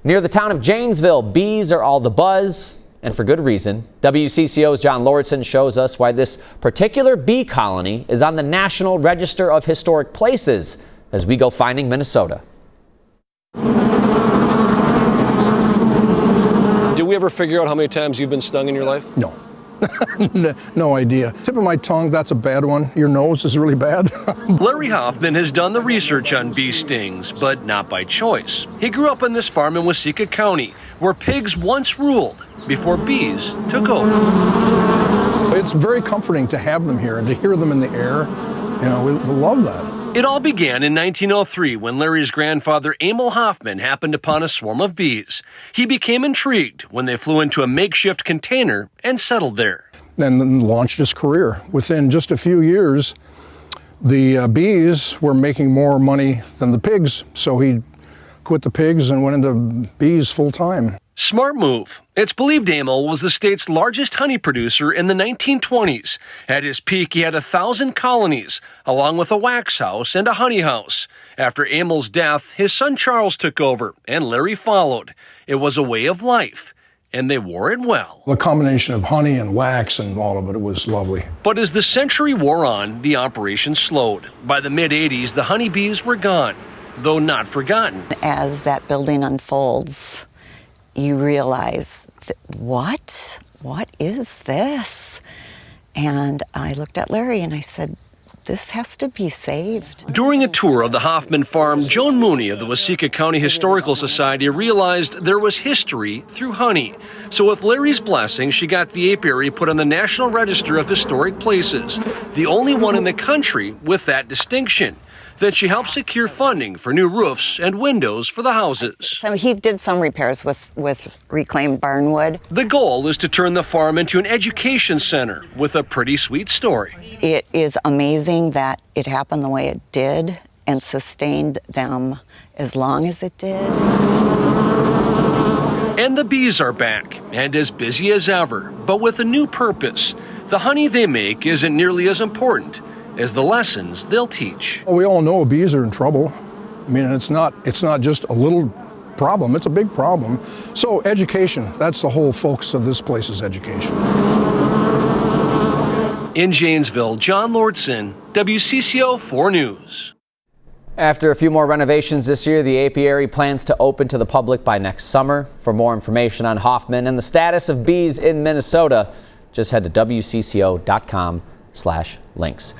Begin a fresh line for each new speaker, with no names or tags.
Near the town of Janesville, bees are all the buzz, and for good reason. WCCO's John Lauritsen shows us why this particular bee colony is on the National Register of Historic Places as we go finding Minnesota.
Did we ever figure out how many times you've been stung in your life?
No. No idea. Tip of my tongue, that's a bad one. Your nose is really bad.
Larry Hofmann has done the research on bee stings, but not by choice. He grew up on this farm in Waseca County, where pigs once ruled before bees took over.
It's very comforting to have them here and to hear them in the air. You know, we love that.
It all began in 1903 when Larry's grandfather, Emil Hofmann, happened upon a swarm of bees. He became intrigued when they flew into a makeshift container and settled there.
And then launched his career. Within just a few years, the bees were making more money than the pigs, so he quit the pigs and went into bees full time.
Smart move. It's believed Emil was the state's largest honey producer in the 1920s. At his peak, he had 1,000 colonies, along with a wax house and a honey house. After Emil's death, his son Charles took over, and Larry followed. It was a way of life, and they wore it well.
The combination of honey and wax and all of it was lovely.
But as the century wore on, the operation slowed. By the mid-'80s, the honeybees were gone, though not forgotten.
As that building unfolds, you realize, what is this? And I looked at Larry and I said, this has to be saved.
During a tour of the Hofmann Farm, Joan Mooney of the Waseca County Historical Society realized there was history through honey. So with Larry's blessing, she got the apiary put on the National Register of Historic Places, the only one in the country with that distinction. Then she helped secure funding for new roofs and windows for the houses.
So he did some repairs with reclaimed barnwood.
The goal is to turn the farm into an education center with a pretty sweet story.
It is amazing that it happened the way it did and sustained them as long as it did.
And the bees are back and as busy as ever, but with a new purpose. The honey they make isn't nearly as important as the lessons they'll teach.
We all know bees are in trouble. I mean, it's not just a little problem, it's a big problem. So education, that's the whole focus of this place, is education.
In Janesville, John Lauritsen, WCCO 4 News.
After a few more renovations this year, the apiary plans to open to the public by next summer. For more information on Hofmann and the status of bees in Minnesota, just head to WCCO.com/links.